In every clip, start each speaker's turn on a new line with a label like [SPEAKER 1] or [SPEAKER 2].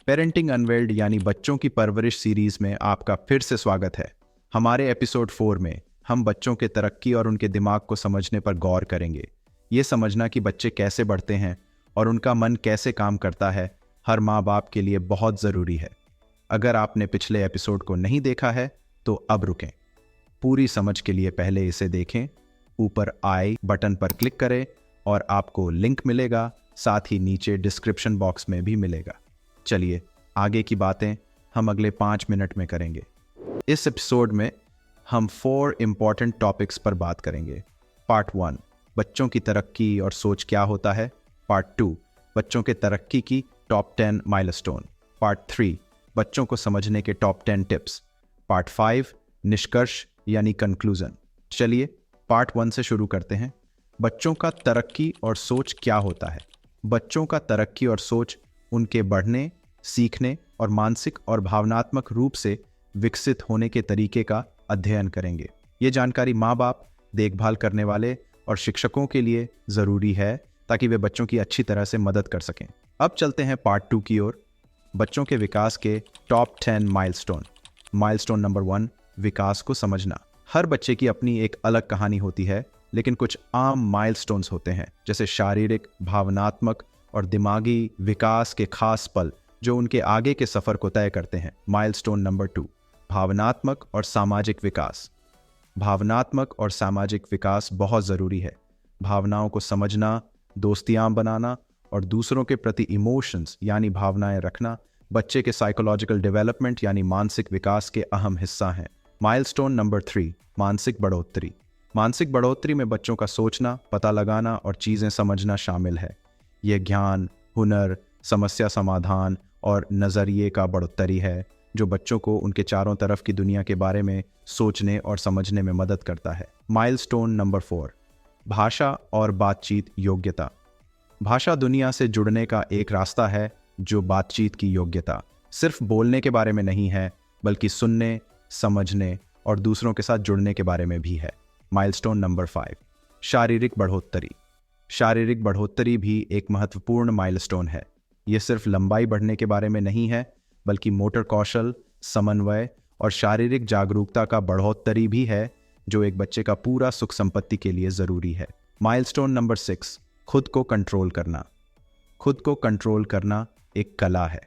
[SPEAKER 1] Parenting unveiled यानी बच्चों की परवरिश सीरीज में आपका फिर से स्वागत है। हमारे एपिसोड 4 में हम बच्चों के तरक्की और उनके दिमाग को समझने पर गौर करेंगे। ये समझना कि बच्चे कैसे बढ़ते हैं और उनका मन कैसे काम करता है हर माँ बाप के लिए बहुत ज़रूरी है। अगर आपने पिछले एपिसोड को नहीं देखा है तो अब रुकें। पूरी समझ के लिए पहले इसे देखें। ऊपर आई बटन पर क्लिक करें और आपको लिंक मिलेगा, साथ ही नीचे डिस्क्रिप्शन बॉक्स में भी मिलेगा। चलिए आगे की बातें हम अगले 5 मिनट में करेंगे। इस एपिसोड में हम 4 इंपॉर्टेंट टॉपिक्स पर बात करेंगे। पार्ट 1, बच्चों की तरक्की और सोच क्या होता है। पार्ट 2, बच्चों के तरक्की की टॉप 10 माइलस्टोन। पार्ट 3, बच्चों को समझने के टॉप 10 टिप्स। पार्ट 5, निष्कर्ष यानी कंक्लूजन। चलिए पार्ट 1 से शुरू करते हैं। बच्चों का तरक्की और सोच क्या होता है। बच्चों का तरक्की और सोच उनके बढ़ने, सीखने और मानसिक और भावनात्मक रूप से विकसित होने के तरीके का अध्ययन करेंगे। ये जानकारी माँ बाप, देखभाल करने वाले और शिक्षकों के लिए ज़रूरी है ताकि वे बच्चों की अच्छी तरह से मदद कर सकें। अब चलते हैं पार्ट 2 की ओर। बच्चों के विकास के टॉप 10 माइलस्टोन। माइलस्टोन नंबर 1, विकास को समझना। हर बच्चे की अपनी एक अलग कहानी होती है, लेकिन कुछ आम माइलस्टोन्स होते हैं, जैसे शारीरिक, भावनात्मक और दिमागी विकास के खास पल जो उनके आगे के सफर को तय करते हैं। माइलस्टोन नंबर 2, भावनात्मक और सामाजिक विकास। भावनात्मक और सामाजिक विकास बहुत ज़रूरी है। भावनाओं को समझना, दोस्तियां बनाना और दूसरों के प्रति इमोशंस यानी भावनाएं रखना बच्चे के साइकोलॉजिकल डेवलपमेंट यानी मानसिक विकास के अहम हिस्सा हैं। माइलस्टोन नंबर 3, मानसिक बढ़ोतरी। मानसिक बढ़ोतरी में बच्चों का सोचना, पता लगाना और चीज़ें समझना शामिल है। यह ज्ञान, हुनर, समस्या समाधान और नज़रिए का बढ़ोतरी है जो बच्चों को उनके चारों तरफ की दुनिया के बारे में सोचने और समझने में मदद करता है। माइलस्टोन नंबर 4, भाषा और बातचीत योग्यता। भाषा दुनिया से जुड़ने का एक रास्ता है जो बातचीत की योग्यता सिर्फ बोलने के बारे में नहीं है, बल्कि सुनने, समझने और दूसरों के साथ जुड़ने के बारे में भी है। माइलस्टोन नंबर 5, शारीरिक बढ़ोतरी। शारीरिक बढ़ोतरी भी एक महत्वपूर्ण माइलस्टोन है। यह सिर्फ लंबाई बढ़ने के बारे में नहीं है, बल्कि मोटर कौशल, समन्वय और शारीरिक जागरूकता का बढ़ोतरी भी है, जो एक बच्चे का पूरा सुख संपत्ति के लिए ज़रूरी है। माइलस्टोन नंबर 6, खुद को कंट्रोल करना। खुद को कंट्रोल करना एक कला है।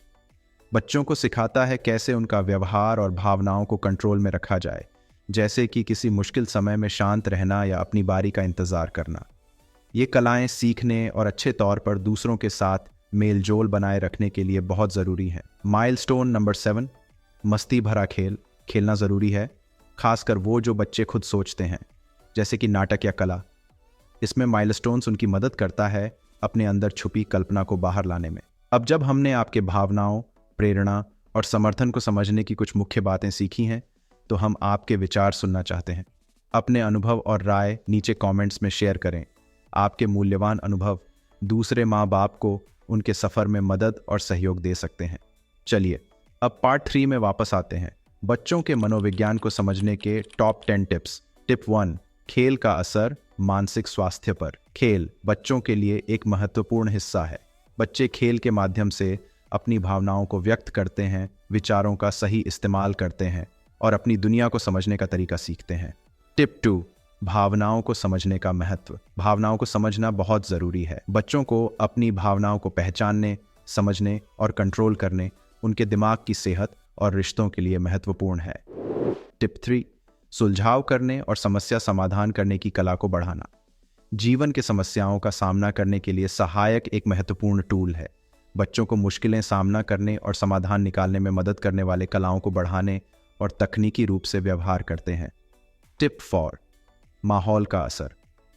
[SPEAKER 1] बच्चों को सिखाता है कैसे उनका व्यवहार और भावनाओं को कंट्रोल में रखा जाए, जैसे कि किसी मुश्किल समय में शांत रहना या अपनी बारी का इंतज़ार करना। ये कलाएं सीखने और अच्छे तौर पर दूसरों के साथ मेलजोल बनाए रखने के लिए बहुत ज़रूरी हैं। माइलस्टोन नंबर 7, मस्ती भरा खेल। खेलना ज़रूरी है, खासकर वो जो बच्चे खुद सोचते हैं, जैसे कि नाटक या कला। इसमें माइलस्टोन्स उनकी मदद करता है अपने अंदर छुपी कल्पना को बाहर लाने में। अब जब हमने आपके भावनाओं, प्रेरणा और समर्थन को समझने की कुछ मुख्य बातें सीखी हैं, तो हम आपके विचार सुनना चाहते हैं। अपने अनुभव और राय नीचे कमेंट्स में शेयर करें। आपके मूल्यवान अनुभव दूसरे माँ बाप को उनके सफ़र में मदद और सहयोग दे सकते हैं। चलिए अब पार्ट 3 में वापस आते हैं। बच्चों के मनोविज्ञान को समझने के टॉप 10 टिप्स। टिप 1, खेल का असर मानसिक स्वास्थ्य पर। खेल बच्चों के लिए एक महत्वपूर्ण हिस्सा है। बच्चे खेल के माध्यम से अपनी भावनाओं को व्यक्त करते हैं, विचारों का सही इस्तेमाल करते हैं और अपनी दुनिया को समझने का तरीका सीखते हैं। टिप 2, भावनाओं को समझने का महत्व। भावनाओं को समझना बहुत ज़रूरी है। बच्चों को अपनी भावनाओं को पहचानने, समझने और कंट्रोल करने उनके दिमाग की सेहत और रिश्तों के लिए महत्वपूर्ण है। टिप 3, सुलझाव करने और समस्या समाधान करने की कला को बढ़ाना। जीवन के समस्याओं का सामना करने के लिए सहायक एक महत्वपूर्ण टूल है। बच्चों को मुश्किलें सामना करने और समाधान निकालने में मदद करने वाले कलाओं को बढ़ाने और तकनीकी रूप से व्यवहार करते हैं। टिप 4, माहौल का असर।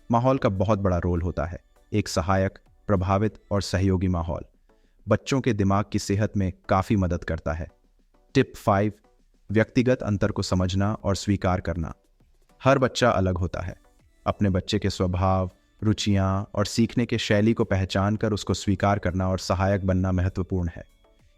[SPEAKER 1] माहौल का बहुत बड़ा रोल होता है। एक सहायक, प्रभावित और सहयोगी माहौल बच्चों के दिमाग की सेहत में काफ़ी मदद करता है। टिप 5, व्यक्तिगत अंतर को समझना और स्वीकार करना। हर बच्चा अलग होता है। अपने बच्चे के स्वभाव, रुचियां और सीखने के शैली को पहचान कर उसको स्वीकार करना और सहायक बनना महत्वपूर्ण है।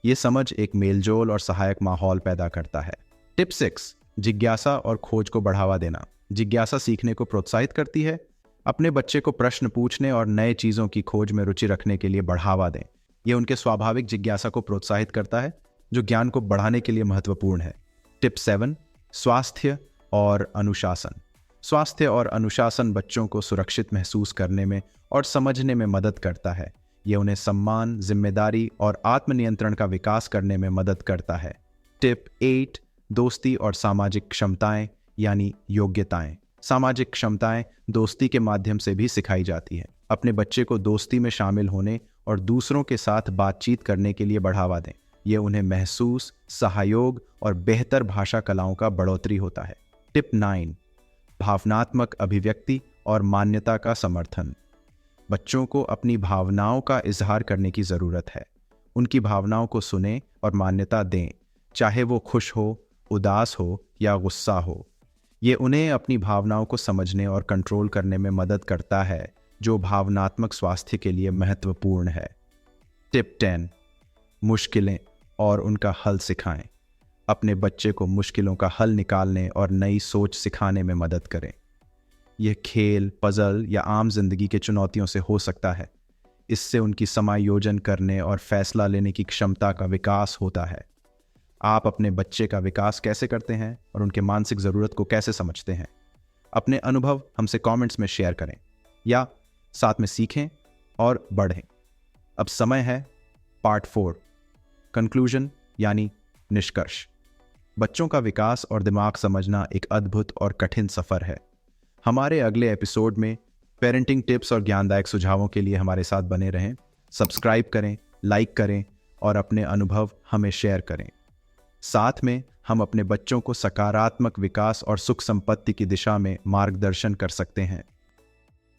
[SPEAKER 1] ये समझ एक मेलजोल और सहायक माहौल पैदा करता है। टिप 6, जिज्ञासा और खोज को बढ़ावा देना। जिज्ञासा सीखने को प्रोत्साहित करती है। अपने बच्चे को प्रश्न पूछने और नए चीज़ों की खोज में रुचि रखने के लिए बढ़ावा दें। ये उनके स्वाभाविक जिज्ञासा को प्रोत्साहित करता है, जो ज्ञान को बढ़ाने के लिए महत्वपूर्ण है। टिप 7, स्वास्थ्य और अनुशासन। स्वास्थ्य और अनुशासन बच्चों को सुरक्षित महसूस करने में और समझने में मदद करता है। ये उन्हें सम्मान, जिम्मेदारी और आत्मनियंत्रण का विकास करने में मदद करता है। टिप 8, दोस्ती और सामाजिक क्षमताएं यानी योग्यताएं। सामाजिक क्षमताएं दोस्ती के माध्यम से भी सिखाई जाती है। अपने बच्चे को दोस्ती में शामिल होने और दूसरों के साथ बातचीत करने के लिए बढ़ावा दें। ये उन्हें महसूस, सहयोग और बेहतर भाषा कलाओं का बढ़ोतरी होता है। टिप 9, भावनात्मक अभिव्यक्ति और मान्यता का समर्थन। बच्चों को अपनी भावनाओं का इजहार करने की ज़रूरत है। उनकी भावनाओं को सुनें और मान्यता दें, चाहे वो खुश हो, उदास हो या गुस्सा हो। ये उन्हें अपनी भावनाओं को समझने और कंट्रोल करने में मदद करता है, जो भावनात्मक स्वास्थ्य के लिए महत्वपूर्ण है। टिप 10, मुश्किलें और उनका हल सिखाएं। अपने बच्चे को मुश्किलों का हल निकालने और नई सोच सिखाने में मदद करें। यह खेल, पजल या आम जिंदगी के चुनौतियों से हो सकता है। इससे उनकी समायोजन करने और फैसला लेने की क्षमता का विकास होता है। आप अपने बच्चे का विकास कैसे करते हैं और उनके मानसिक ज़रूरत को कैसे समझते हैं? अपने अनुभव हमसे कमेंट्स में शेयर करें या साथ में सीखें और बढ़ें। अब समय है पार्ट 4, कंक्लूजन यानी निष्कर्ष। बच्चों का विकास और दिमाग समझना एक अद्भुत और कठिन सफ़र है। हमारे अगले एपिसोड में पेरेंटिंग टिप्स और ज्ञानदायक सुझावों के लिए हमारे साथ बने रहें। सब्सक्राइब करें, लाइक करें और अपने अनुभव हमें शेयर करें। साथ में हम अपने बच्चों को सकारात्मक विकास और सुख संपत्ति की दिशा में मार्गदर्शन कर सकते हैं।